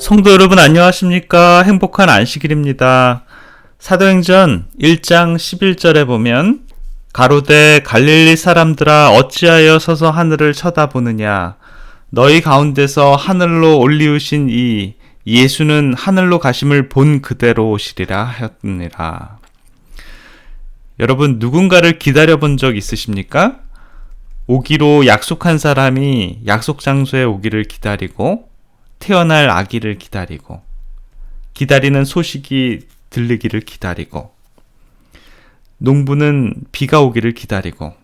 성도 여러분 안녕하십니까? 행복한 안식일입니다. 사도행전 1장 11절에 보면 가로되 갈릴리 사람들아 어찌하여 서서 하늘을 쳐다보느냐 너희 가운데서 하늘로 올리우신 이 예수는 하늘로 가심을 본 그대로 오시리라 하였느니라. 여러분 누군가를 기다려본 적 있으십니까? 오기로 약속한 사람이 약속 장소에 오기를 기다리고 태어날 아기를 기다리고 기다리는 소식이 들리기를 기다리고 농부는 비가 오기를 기다리고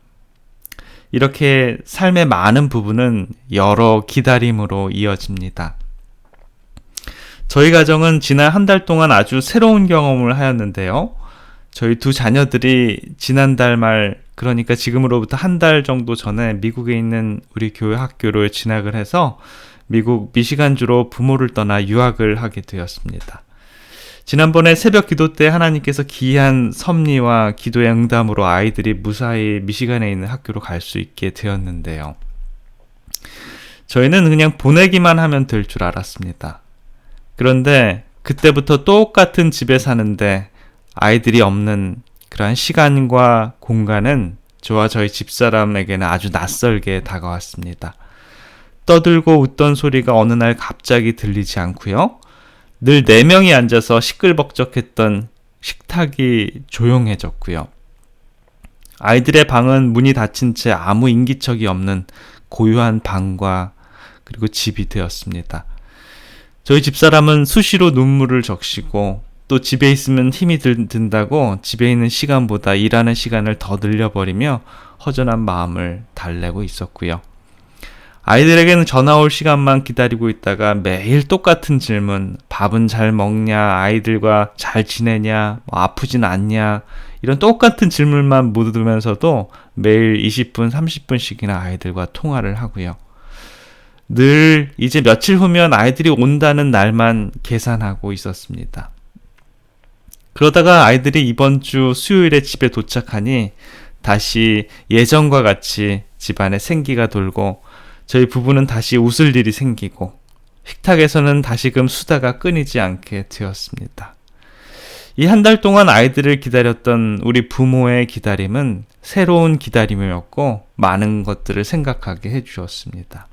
이렇게 삶의 많은 부분은 여러 기다림으로 이어집니다. 저희 가정은 지난 한 달 동안 아주 새로운 경험을 하였는데요. 저희 두 자녀들이 지난달 말 그러니까 지금으로부터 한 달 정도 전에 미국에 있는 우리 교회 학교로 진학을 해서 미국 미시간주로 부모를 떠나 유학을 하게 되었습니다. 지난번에 새벽 기도 때 하나님께서 기이한 섭리와 기도의 응답으로 아이들이 무사히 미시간에 있는 학교로 갈 수 있게 되었는데요. 저희는 그냥 보내기만 하면 될 줄 알았습니다. 그런데 그때부터 똑같은 집에 사는데 아이들이 없는 그러한 시간과 공간은 저와 저희 집사람에게는 아주 낯설게 다가왔습니다. 떠들고 웃던 소리가 어느 날 갑자기 들리지 않고요. 늘 4명이 앉아서 시끌벅적했던 식탁이 조용해졌고요. 아이들의 방은 문이 닫힌 채 아무 인기척이 없는 고요한 방과 그리고 집이 되었습니다. 저희 집사람은 수시로 눈물을 적시고 또 집에 있으면 힘이 든다고 집에 있는 시간보다 일하는 시간을 더 늘려버리며 허전한 마음을 달래고 있었고요. 아이들에게는 전화 올 시간만 기다리고 있다가 매일 똑같은 질문, 밥은 잘 먹냐, 아이들과 잘 지내냐, 아프진 않냐, 이런 똑같은 질문만 묻으면서도 매일 20분, 30분씩이나 아이들과 통화를 하고요. 늘 이제 며칠 후면 아이들이 온다는 날만 계산하고 있었습니다. 그러다가 아이들이 이번 주 수요일에 집에 도착하니 다시 예전과 같이 집안에 생기가 돌고 저희 부부는 다시 웃을 일이 생기고 식탁에서는 다시금 수다가 끊이지 않게 되었습니다. 이 한 달 동안 아이들을 기다렸던 우리 부모의 기다림은 새로운 기다림이었고 많은 것들을 생각하게 해주었습니다.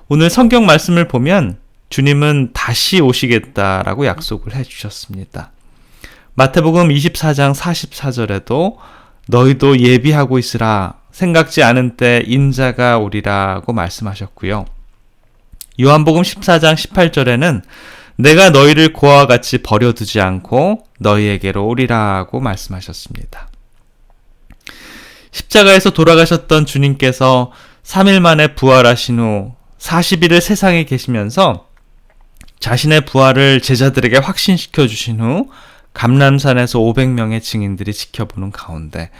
오늘 성경 말씀을 보면 주님은 다시 오시겠다라고 약속을 해주셨습니다. 마태복음 24장 44절에도 너희도 예비하고 있으라 생각지 않은 때 인자가 오리라고 말씀하셨고요. 요한복음 14장 18절에는 내가 너희를 고아와 같이 버려두지 않고 너희에게로 오리라고 말씀하셨습니다. 십자가에서 돌아가셨던 주님께서 3일 만에 부활하신 후 40일을 세상에 계시면서 자신의 부활을 제자들에게 확신시켜 주신 후 감람산에서 500명의 증인들이 지켜보는 가운데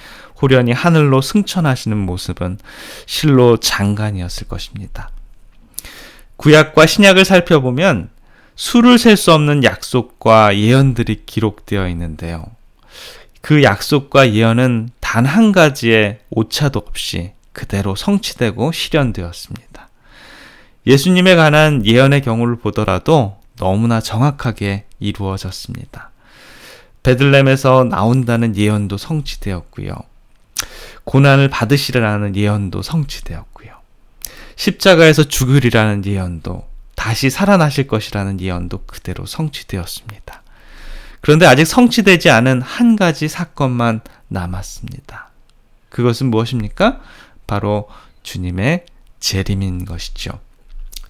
호련히 하늘로 승천하시는 모습은 실로 장관이었을 것입니다. 구약과 신약을 살펴보면 수를 셀 수 없는 약속과 예언들이 기록되어 있는데요. 그 약속과 예언은 단 한 가지의 오차도 없이 그대로 성취되고 실현되었습니다. 예수님에 관한 예언의 경우를 보더라도 너무나 정확하게 이루어졌습니다. 베들레헴에서 나온다는 예언도 성취되었고요. 고난을 받으시리라는 예언도 성취되었고요. 십자가에서 죽으리라는 예언도 다시 살아나실 것이라는 예언도 그대로 성취되었습니다. 그런데 아직 성취되지 않은 한 가지 사건만 남았습니다. 그것은 무엇입니까? 바로 주님의 재림인 것이죠.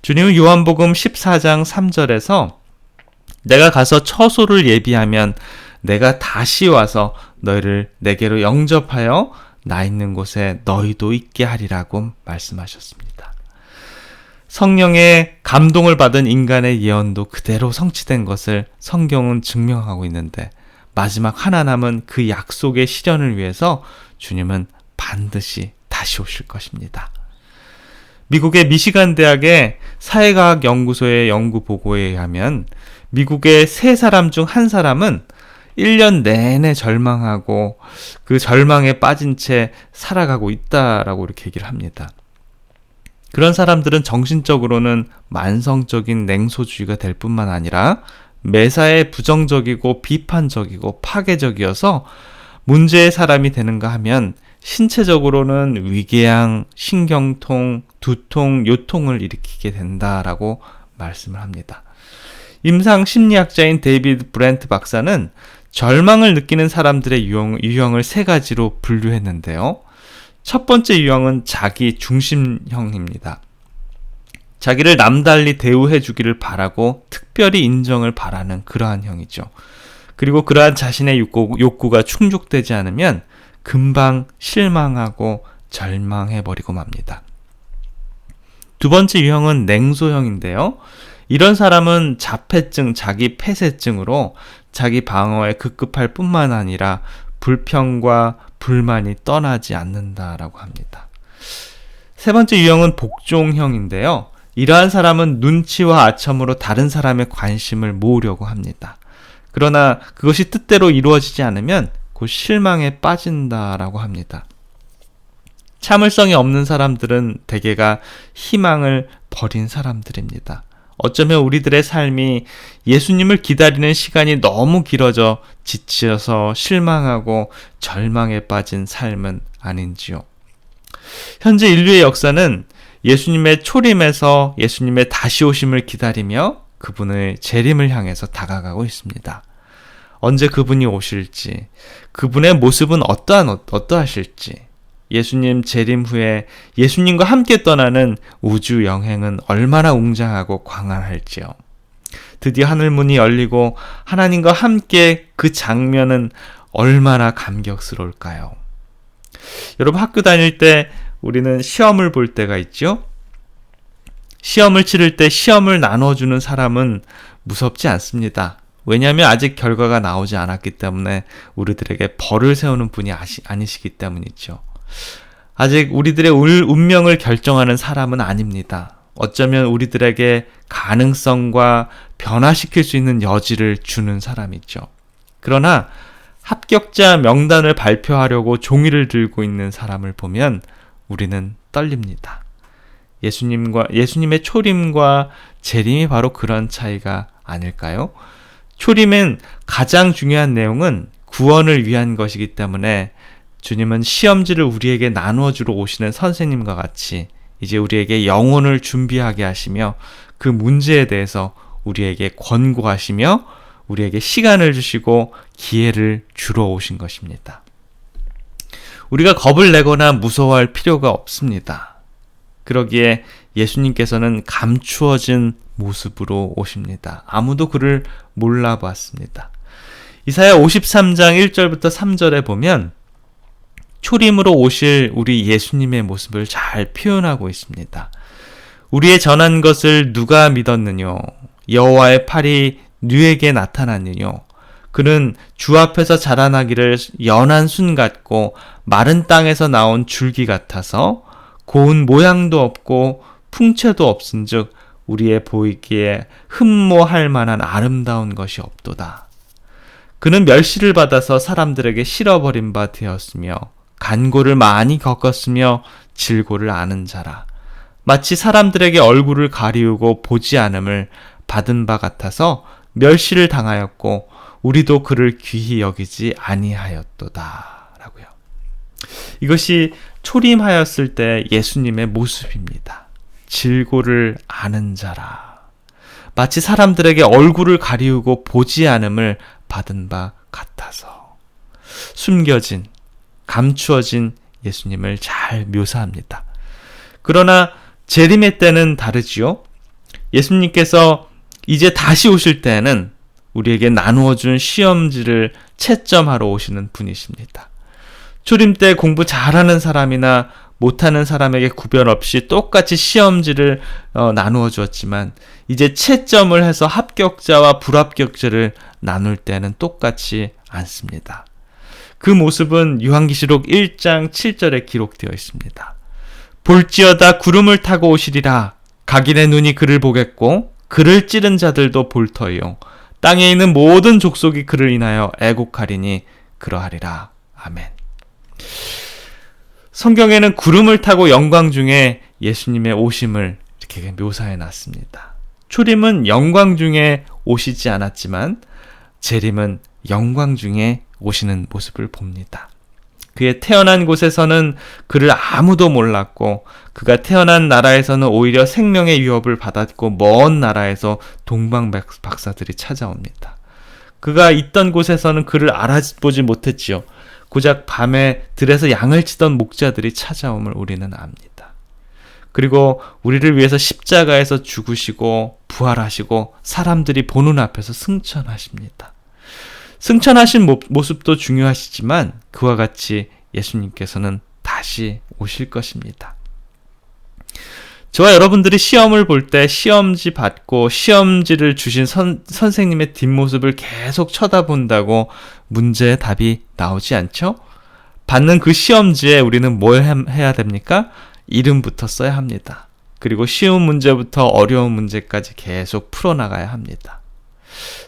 주님은 요한복음 14장 3절에서 내가 가서 처소를 예비하면 내가 다시 와서 너희를 내게로 영접하여 나 있는 곳에 너희도 있게 하리라고 말씀하셨습니다. 성령의 감동을 받은 인간의 예언도 그대로 성취된 것을 성경은 증명하고 있는데 마지막 하나 남은 그 약속의 실현을 위해서 주님은 반드시 다시 오실 것입니다. 미국의 미시간 대학의 사회과학 연구소의 연구 보고에 의하면 미국의 3사람 중 1사람은 1년 내내 절망하고 그 절망에 빠진 채 살아가고 있다라고 이렇게 얘기를 합니다. 그런 사람들은 정신적으로는 만성적인 냉소주의가 될 뿐만 아니라 매사에 부정적이고 비판적이고 파괴적이어서 문제의 사람이 되는가 하면 신체적으로는 위궤양, 신경통, 두통, 요통을 일으키게 된다라고 말씀을 합니다. 임상 심리학자인 데이비드 브렌트 박사는 절망을 느끼는 사람들의 유형을 세 가지로 분류했는데요. 첫 번째 유형은 자기 중심형입니다. 자기를 남달리 대우해 주기를 바라고 특별히 인정을 바라는 그러한 형이죠. 그리고 그러한 자신의 욕구가 충족되지 않으면 금방 실망하고 절망해버리고 맙니다. 두 번째 유형은 냉소형인데요. 이런 사람은 자폐증, 자기 폐쇄증으로 자기 방어에 급급할 뿐만 아니라 불평과 불만이 떠나지 않는다라고 합니다. 세 번째 유형은 복종형인데요. 이러한 사람은 눈치와 아첨으로 다른 사람의 관심을 모으려고 합니다. 그러나 그것이 뜻대로 이루어지지 않으면 곧 실망에 빠진다라고 합니다. 참을성이 없는 사람들은 대개가 희망을 버린 사람들입니다. 어쩌면 우리들의 삶이 예수님을 기다리는 시간이 너무 길어져 지쳐서 실망하고 절망에 빠진 삶은 아닌지요. 현재 인류의 역사는 예수님의 초림에서 예수님의 다시 오심을 기다리며 그분의 재림을 향해서 다가가고 있습니다. 언제 그분이 오실지, 그분의 모습은 어떠하실지, 예수님 재림 후에 예수님과 함께 떠나는 우주 여행은 얼마나 웅장하고 광활할지요. 드디어 하늘문이 열리고 하나님과 함께 그 장면은 얼마나 감격스러울까요? 여러분, 학교 다닐 때 우리는 시험을 볼 때가 있죠? 시험을 치를 때 시험을 나눠주는 사람은 무섭지 않습니다. 왜냐하면 아직 결과가 나오지 않았기 때문에 우리들에게 벌을 세우는 분이 아니시기 때문이죠. 아직 우리들의 운명을 결정하는 사람은 아닙니다. 어쩌면 우리들에게 가능성과 변화시킬 수 있는 여지를 주는 사람이죠. 그러나 합격자 명단을 발표하려고 종이를 들고 있는 사람을 보면 우리는 떨립니다. 예수님의 초림과 재림이 바로 그런 차이가 아닐까요? 초림은 가장 중요한 내용은 구원을 위한 것이기 때문에 주님은 시험지를 우리에게 나누어주러 오시는 선생님과 같이 이제 우리에게 영혼을 준비하게 하시며 그 문제에 대해서 우리에게 권고하시며 우리에게 시간을 주시고 기회를 주러 오신 것입니다. 우리가 겁을 내거나 무서워할 필요가 없습니다. 그러기에 예수님께서는 감추어진 모습으로 오십니다. 아무도 그를 몰라봤습니다. 이사야 53장 1절부터 3절에 보면 초림으로 오실 우리 예수님의 모습을 잘 표현하고 있습니다. 우리의 전한 것을 누가 믿었느뇨? 여호와의 팔이 누에게 나타났느뇨? 그는 주 앞에서 자라나기를 연한 순 같고 마른 땅에서 나온 줄기 같아서 고운 모양도 없고 풍채도 없은즉 우리의 보이기에 흠모할 만한 아름다운 것이 없도다. 그는 멸시를 받아서 사람들에게 실어버린 바 되었으며 간고를 많이 겪었으며 질고를 아는 자라. 마치 사람들에게 얼굴을 가리우고 보지 않음을 받은 바 같아서 멸시를 당하였고 우리도 그를 귀히 여기지 아니하였도다. 라고요. 이것이 초림하였을 때 예수님의 모습입니다. 질고를 아는 자라. 마치 사람들에게 얼굴을 가리우고 보지 않음을 받은 바 같아서. 숨겨진, 감추어진 예수님을 잘 묘사합니다. 그러나 재림의 때는 다르지요. 예수님께서 이제 다시 오실 때에는 우리에게 나누어준 시험지를 채점하러 오시는 분이십니다. 초림 때 공부 잘하는 사람이나 못하는 사람에게 구별 없이 똑같이 시험지를 나누어 주었지만 이제 채점을 해서 합격자와 불합격자를 나눌 때는 똑같지 않습니다. 그 모습은 요한계시록 1장 7절에 기록되어 있습니다. 볼지어다 구름을 타고 오시리라. 각인의 눈이 그를 보겠고 그를 찌른 자들도 볼 터이요. 땅에 있는 모든 족속이 그를 인하여 애곡하리니 그러하리라. 아멘. 성경에는 구름을 타고 영광 중에 예수님의 오심을 이렇게 묘사해 놨습니다. 초림은 영광 중에 오시지 않았지만 재림은 영광 중에 오시는 모습을 봅니다. 그의 태어난 곳에서는 그를 아무도 몰랐고 그가 태어난 나라에서는 오히려 생명의 위협을 받았고 먼 나라에서 동방박사들이 찾아옵니다. 그가 있던 곳에서는 그를 알아보지 못했지요. 고작 밤에 들에서 양을 치던 목자들이 찾아옴을 우리는 압니다. 그리고 우리를 위해서 십자가에서 죽으시고 부활하시고 사람들이 보는 앞에서 승천하십니다. 승천하신 모습도 중요하시지만 그와 같이 예수님께서는 다시 오실 것입니다. 저와 여러분들이 시험을 볼 때 시험지 받고 시험지를 주신 선생님의 뒷모습을 계속 쳐다본다고 문제의 답이 나오지 않죠? 받는 그 시험지에 우리는 뭘 해야 됩니까? 이름부터 써야 합니다. 그리고 쉬운 문제부터 어려운 문제까지 계속 풀어나가야 합니다.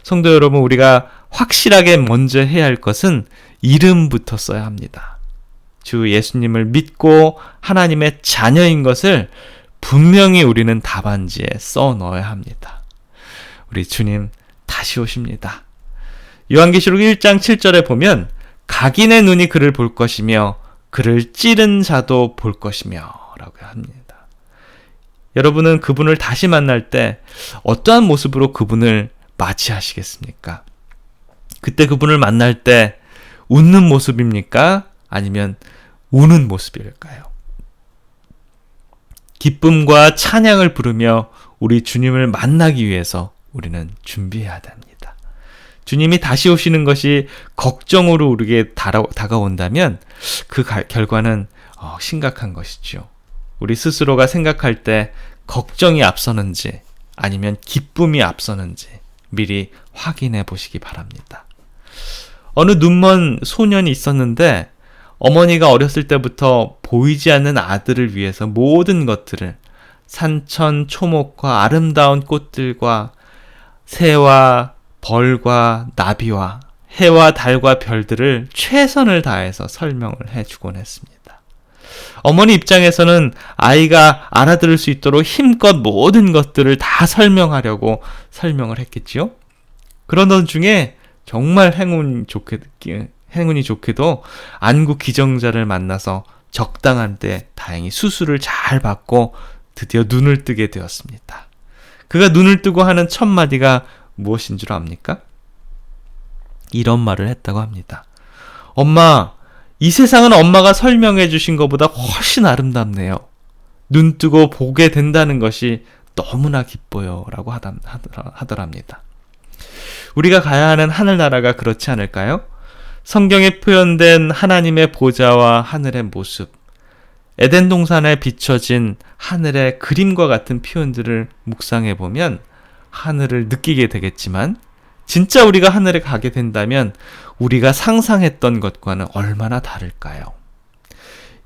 성도 여러분, 우리가 확실하게 먼저 해야 할 것은 이름부터 써야 합니다. 주 예수님을 믿고 하나님의 자녀인 것을 분명히 우리는 답안지에 써 넣어야 합니다. 우리 주님 다시 오십니다. 요한계시록 1장 7절에 보면 각인의 눈이 그를 볼 것이며 그를 찌른 자도 볼 것이며 라고 합니다. 여러분은 그분을 다시 만날 때 어떠한 모습으로 그분을 맞이하시겠습니까? 그때 그분을 만날 때 웃는 모습입니까? 아니면 우는 모습일까요? 기쁨과 찬양을 부르며 우리 주님을 만나기 위해서 우리는 준비해야 됩니다. 주님이 다시 오시는 것이 걱정으로 우리에게 다가온다면 그 결과는 심각한 것이죠. 우리 스스로가 생각할 때 걱정이 앞서는지 아니면 기쁨이 앞서는지 미리 확인해 보시기 바랍니다. 어느 눈먼 소년이 있었는데 어머니가 어렸을 때부터 보이지 않는 아들을 위해서 모든 것들을 산천, 초목과 아름다운 꽃들과 새와 벌과 나비와 해와 달과 별들을 최선을 다해서 설명을 해주곤 했습니다. 어머니 입장에서는 아이가 알아들을 수 있도록 힘껏 모든 것들을 다 설명하려고 설명을 했겠지요. 그러던 중에 정말 행운이 좋게도 안구 기정자를 만나서 적당한 때 다행히 수술을 잘 받고 드디어 눈을 뜨게 되었습니다. 그가 눈을 뜨고 하는 첫 마디가 무엇인 줄 압니까? 이런 말을 했다고 합니다. 엄마, 이 세상은 엄마가 설명해 주신 것보다 훨씬 아름답네요. 눈 뜨고 보게 된다는 것이 너무나 기뻐요. 라고 하더랍니다. 우리가 가야 하는 하늘나라가 그렇지 않을까요? 성경에 표현된 하나님의 보좌와 하늘의 모습, 에덴 동산에 비춰진 하늘의 그림과 같은 표현들을 묵상해 보면 하늘을 느끼게 되겠지만 진짜 우리가 하늘에 가게 된다면 우리가 상상했던 것과는 얼마나 다를까요?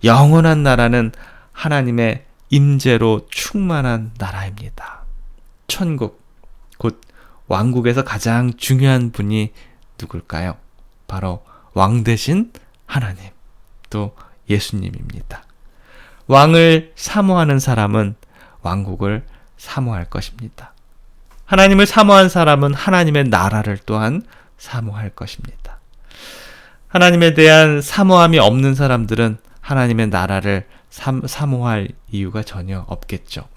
영원한 나라는 하나님의 임재로 충만한 나라입니다. 천국, 곧 왕국에서 가장 중요한 분이 누굴까요? 바로 왕 대신 하나님, 또 예수님입니다. 왕을 사모하는 사람은 왕국을 사모할 것입니다. 하나님을 사모한 사람은 하나님의 나라를 또한 사모할 것입니다. 하나님에 대한 사모함이 없는 사람들은 하나님의 나라를 사모할 이유가 전혀 없겠죠.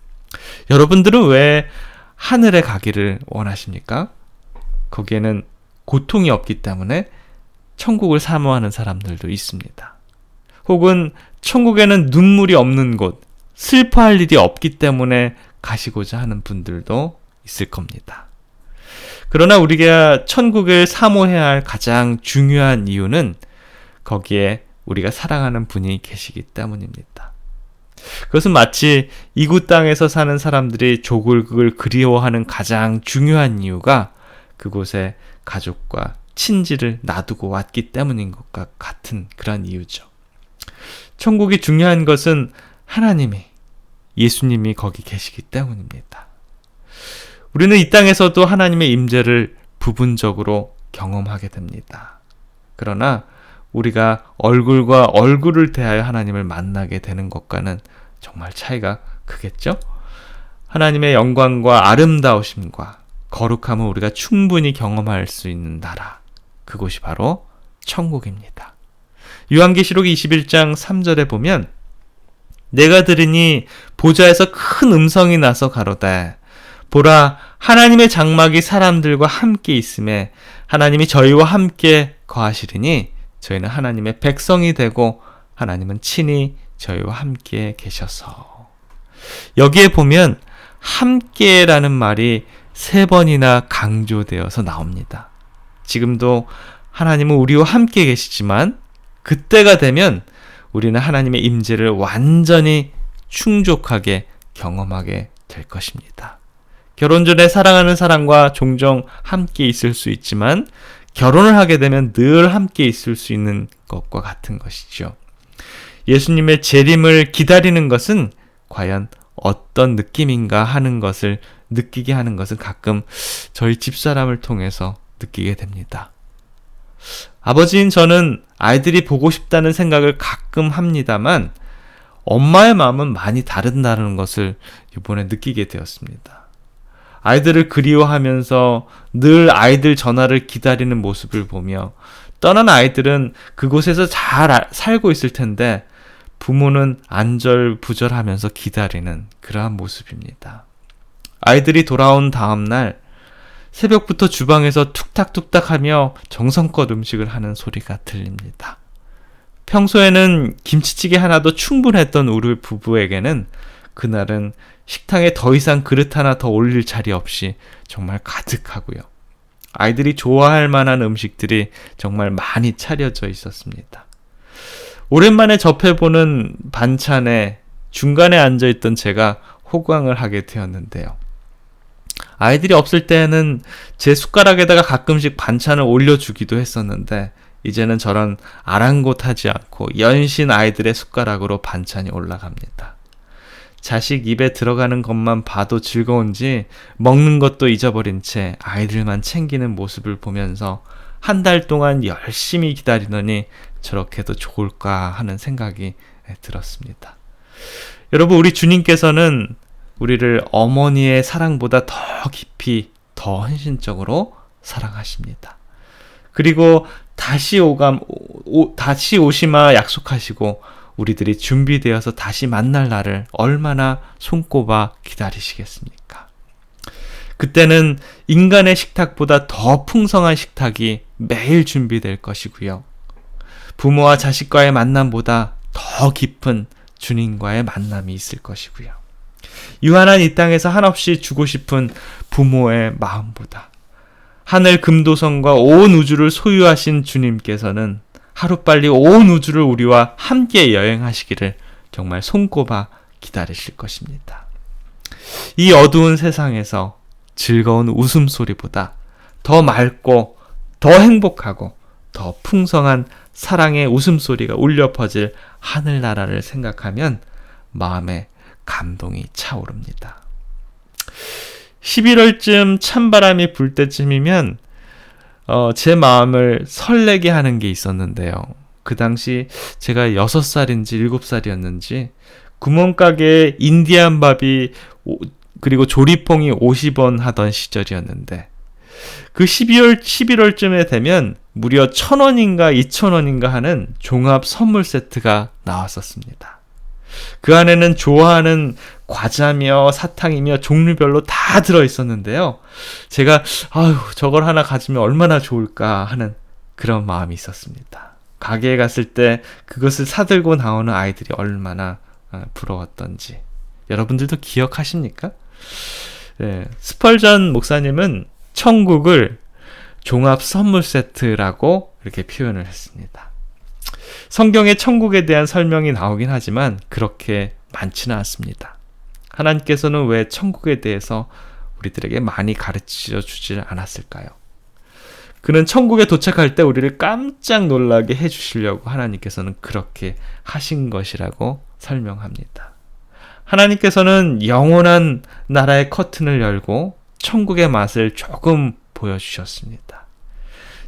여러분들은 왜 하늘에 가기를 원하십니까? 거기에는 고통이 없기 때문에 천국을 사모하는 사람들도 있습니다. 혹은 천국에는 눈물이 없는 곳, 슬퍼할 일이 없기 때문에 가시고자 하는 분들도 있을 겁니다. 그러나 우리가 천국을 사모해야 할 가장 중요한 이유는 거기에 우리가 사랑하는 분이 계시기 때문입니다. 그것은 마치 이구 땅에서 사는 사람들이 조국을 그리워하는 가장 중요한 이유가 그곳에 가족과 친지를 놔두고 왔기 때문인 것과 같은 그런 이유죠. 천국이 중요한 것은 하나님이, 예수님이 거기 계시기 때문입니다. 우리는 이 땅에서도 하나님의 임재를 부분적으로 경험하게 됩니다. 그러나 우리가 얼굴과 얼굴을 대하여 하나님을 만나게 되는 것과는 정말 차이가 크겠죠? 하나님의 영광과 아름다우심과 거룩함을 우리가 충분히 경험할 수 있는 나라, 그곳이 바로 천국입니다. 요한계시록 21장 3절에 보면 내가 들으니 보좌에서 큰 음성이 나서 가로되 보라, 하나님의 장막이 사람들과 함께 있음에 하나님이 저희와 함께 거하시리니 저희는 하나님의 백성이 되고 하나님은 친히 저희와 함께 계셔서. 여기에 보면 함께라는 말이 3번이나 강조되어서 나옵니다. 지금도 하나님은 우리와 함께 계시지만 그때가 되면 우리는 하나님의 임재를 완전히 충족하게 경험하게 될 것입니다. 결혼 전에 사랑하는 사람과 종종 함께 있을 수 있지만 결혼을 하게 되면 늘 함께 있을 수 있는 것과 같은 것이죠. 예수님의 재림을 기다리는 것은 과연 어떤 느낌인가 하는 것을 느끼게 하는 것은 가끔 저희 집사람을 통해서 느끼게 됩니다. 아버지인 저는 아이들이 보고 싶다는 생각을 가끔 합니다만 엄마의 마음은 많이 다른다는 것을 이번에 느끼게 되었습니다. 아이들을 그리워하면서 늘 아이들 전화를 기다리는 모습을 보며 떠난 아이들은 그곳에서 잘 살고 있을 텐데 부모는 안절부절하면서 기다리는 그러한 모습입니다. 아이들이 돌아온 다음 날 새벽부터 주방에서 툭탁툭탁 하며 정성껏 음식을 하는 소리가 들립니다. 평소에는 김치찌개 하나도 충분했던 우리 부부에게는 그날은 식탁에 더 이상 그릇 하나 더 올릴 자리 없이 정말 가득하고요. 아이들이 좋아할 만한 음식들이 정말 많이 차려져 있었습니다. 오랜만에 접해보는 반찬에 중간에 앉아있던 제가 호강을 하게 되었는데요. 아이들이 없을 때에는 제 숟가락에다가 가끔씩 반찬을 올려주기도 했었는데 이제는 저런 아랑곳하지 않고 연신 아이들의 숟가락으로 반찬이 올라갑니다. 자식 입에 들어가는 것만 봐도 즐거운지 먹는 것도 잊어버린 채 아이들만 챙기는 모습을 보면서 한 달 동안 열심히 기다리더니 저렇게도 좋을까 하는 생각이 들었습니다. 여러분, 우리 주님께서는 우리를 어머니의 사랑보다 더 깊이, 더 헌신적으로 사랑하십니다. 그리고 다시 오시마 약속하시고 우리들이 준비되어서 다시 만날 날을 얼마나 손꼽아 기다리시겠습니까? 그때는 인간의 식탁보다 더 풍성한 식탁이 매일 준비될 것이고요. 부모와 자식과의 만남보다 더 깊은 주님과의 만남이 있을 것이고요. 유한한 이 땅에서 한없이 주고 싶은 부모의 마음보다 하늘 금도성과 온 우주를 소유하신 주님께서는 하루빨리 온 우주를 우리와 함께 여행하시기를 정말 손꼽아 기다리실 것입니다. 이 어두운 세상에서 즐거운 웃음소리보다 더 맑고 더 행복하고 더 풍성한 사랑의 웃음소리가 울려 퍼질 하늘나라를 생각하면 마음에 감동이 차오릅니다. 11월쯤 찬바람이 불 때쯤이면 제 마음을 설레게 하는 게 있었는데요. 그 당시 제가 6살인지 7살이었는지 구멍가게에 인디안밥이 그리고 조리퐁이 50원 하던 시절이었는데 그 11월쯤에 되면 무려 1,000원인가 2,000원인가 하는 종합 선물 세트가 나왔었습니다. 그 안에는 좋아하는 과자며 사탕이며 종류별로 다 들어있었는데요. 제가 저걸 하나 가지면 얼마나 좋을까 하는 그런 마음이 있었습니다. 가게에 갔을 때 그것을 사들고 나오는 아이들이 얼마나 부러웠던지 여러분들도 기억하십니까? 네, 스펄전 목사님은 천국을 종합 선물 세트라고 이렇게 표현을 했습니다. 성경에 천국에 대한 설명이 나오긴 하지만 그렇게 많지는 않습니다. 하나님께서는 왜 천국에 대해서 우리들에게 많이 가르쳐 주질 않았을까요? 그는 천국에 도착할 때 우리를 깜짝 놀라게 해주시려고 하나님께서는 그렇게 하신 것이라고 설명합니다. 하나님께서는 영원한 나라의 커튼을 열고 천국의 맛을 조금 보여주셨습니다.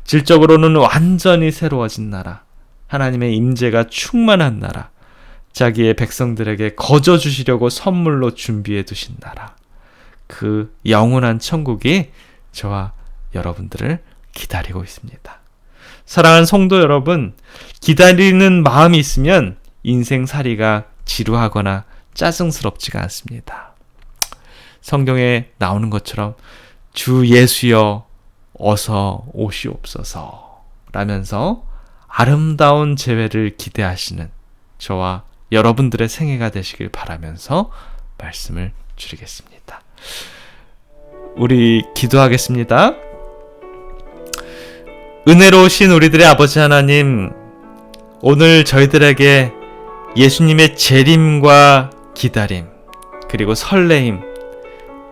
질적으로는 완전히 새로워진 나라, 하나님의 임재가 충만한 나라, 자기의 백성들에게 거저 주시려고 선물로 준비해 두신 나라, 그 영원한 천국이 저와 여러분들을 기다리고 있습니다. 사랑하는 성도 여러분, 기다리는 마음이 있으면 인생살이가 지루하거나 짜증스럽지가 않습니다. 성경에 나오는 것처럼 주 예수여 어서 오시옵소서 라면서 아름다운 재회를 기대하시는 저와 여러분들의 생애가 되시길 바라면서 말씀을 드리겠습니다. 우리 기도하겠습니다. 은혜로우신 우리들의 아버지 하나님, 오늘 저희들에게 예수님의 재림과 기다림, 그리고 설레임,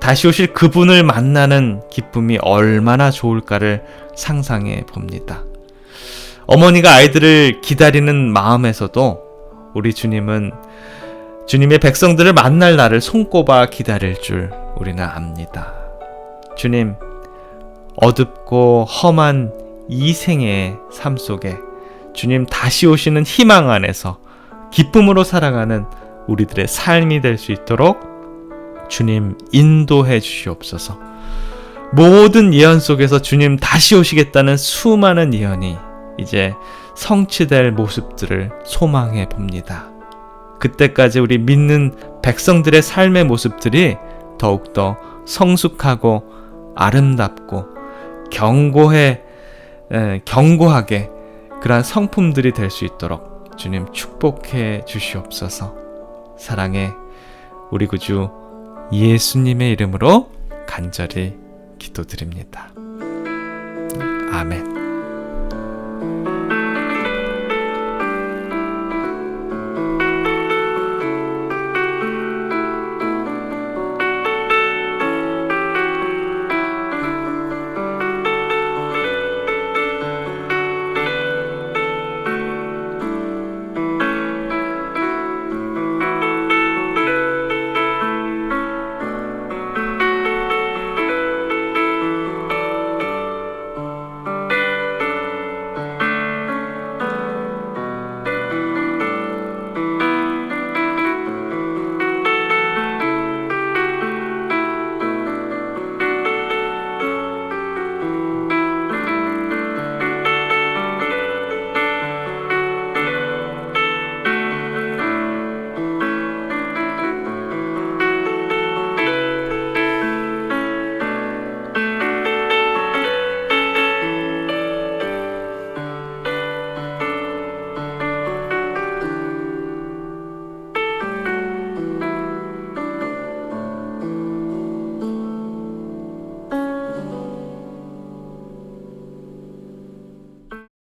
다시 오실 그분을 만나는 기쁨이 얼마나 좋을까를 상상해 봅니다. 어머니가 아이들을 기다리는 마음에서도 우리 주님은 주님의 백성들을 만날 날을 손꼽아 기다릴 줄 우리는 압니다. 주님, 어둡고 험한 이 생의 삶 속에 주님 다시 오시는 희망 안에서 기쁨으로 살아가는 우리들의 삶이 될 수 있도록 주님 인도해 주시옵소서. 모든 예언 속에서 주님 다시 오시겠다는 수많은 예언이 이제 성취될 모습들을 소망해 봅니다. 그때까지 우리 믿는 백성들의 삶의 모습들이 더욱더 성숙하고 아름답고 견고하게 그러한 성품들이 될 수 있도록 주님 축복해 주시옵소서. 사랑해 우리 구주 예수님의 이름으로 간절히 기도드립니다. 아멘.